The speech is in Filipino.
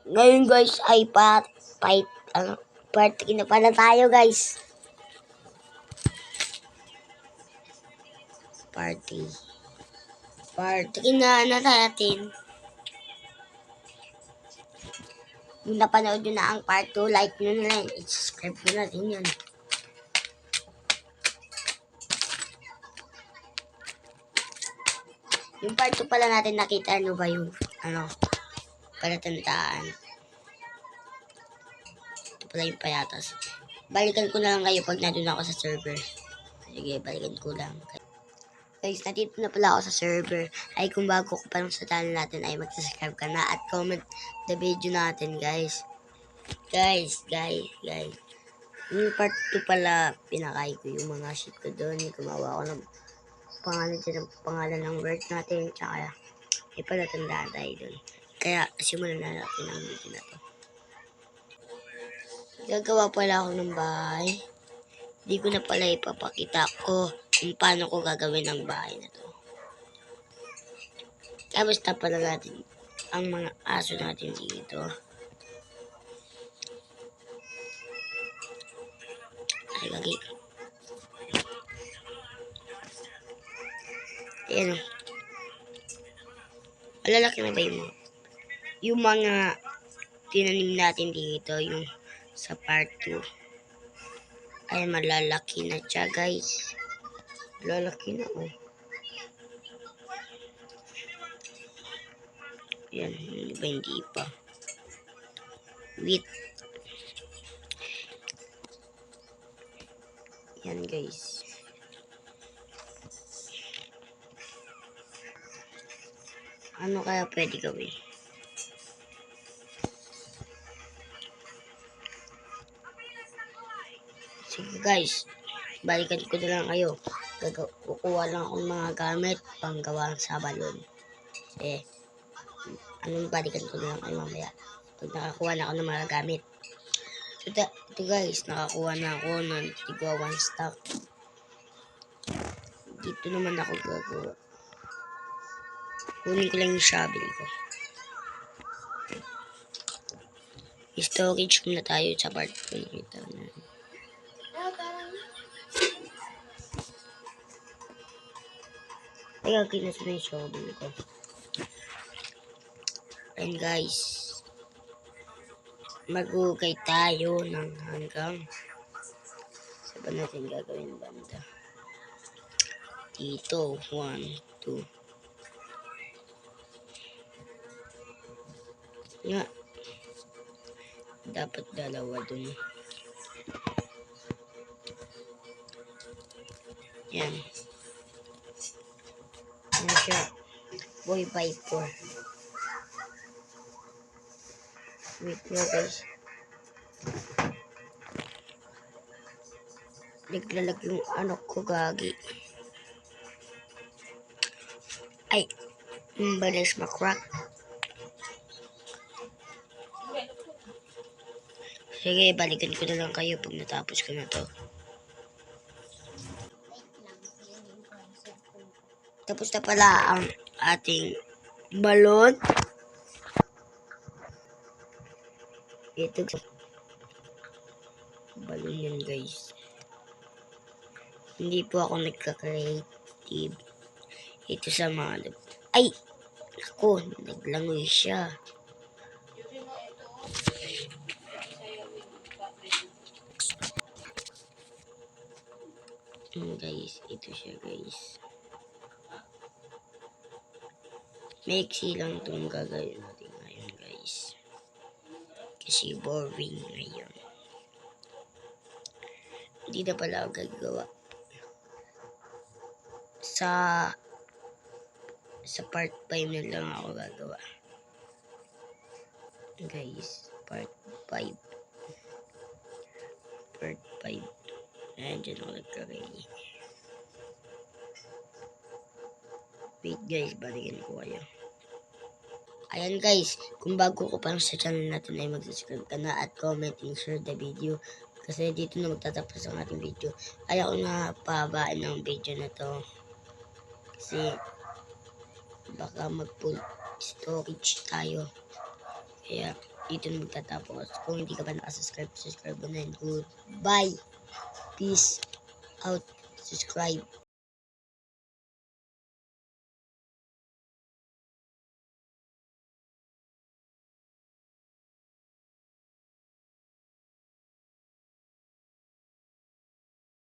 Ngayon guys ay part 3 na pala tayo guys. Party. Part 3 na natin. Kung napanood nyo na ang part 2, like nyo na lang. I-subscribe nyo na din yun. Yung part 2 pala natin nakita nyo ba yung palatandaan. Ito pala yung payatas. Balikan ko na lang kayo pag nandun ako sa server. Sige, balikan ko lang. Guys, nandito na pala ako sa server. Ay kung bago ko pa lang sa channel natin ay mag-subscribe ka na at comment the video natin guys. Guys. Yung part 2 pala, pinakay ko yung mga shit ko doon. Gumawa ko ng pangalan ng word natin. Tsaka may palatandaan tayo doon. Kaya simulan na natin ang video na to. Gagawa pala ako ng bahay. Hindi ko na pala ipapakita ko kung paano ko gagawin ang bahay na to. Tapos na pala natin ang mga aso natin dito. Ay, lagi. Ayan o. Malalaki na ba yung mga tinanim natin dito, yung sa part 2. Ay, malalaki na siya guys. Malalaki na oh. Yan, hindi pa. Wait. Yan guys. Ano kaya pwede gawin? Sige guys, balikan ko na lang kayo. Kukuha lang akong mga gamit panggawa sa balon. Balikan ko na lang kayo mamaya. Pag nakakuha na ako ng mga gamit. Ito guys, nakakuha na ako ng tigwa 1 stock. Dito naman ako gagawa. Kunin ko lang yung shovel ko. Storage muna tayo sa part 2. Nakita na. Kaya kinas na yung shovel ko. And guys, magugay tayo ng hanggang saan ba natin gagawin banda? Dito, 1, 2. Nga. Dapat dalawa dun. Yan. Yan siya. Boy by 4. Wait na guys. Naglalag yung anak ko gagi. Ay. Balis makrak. Sige, balikan ko na lang kayo pag natapos ko na to. Tapos na pala ang ating balon. Ito. Balon yan guys. Hindi po ako nagka-creative. Ito sa mga... Ay! Ako, naglangoy siya. Guys, ito siya guys. Maiksi lang itong gagawin natin ngayon guys. Kasi boring ngayon. Hindi na pala ako gagawa. Sa part 5 na lang ako gagawa. Guys, part 5. Part 5. Ayan, dyan ako nagkakaili. Wait guys, balikan ko kayo. Ayan guys, kung bago ko pa lang sa channel natin ay mag-subscribe ka na at comment and share the video. Kasi dito na magtatapos ang ating video. Ayaw ko na pahabaan ng video na to. Kasi baka mag-full storage tayo. Kaya dito na magtatapos. Kung hindi ka pa nakasubscribe, subscribe mo na. And goodbye. Peace out. Subscribe.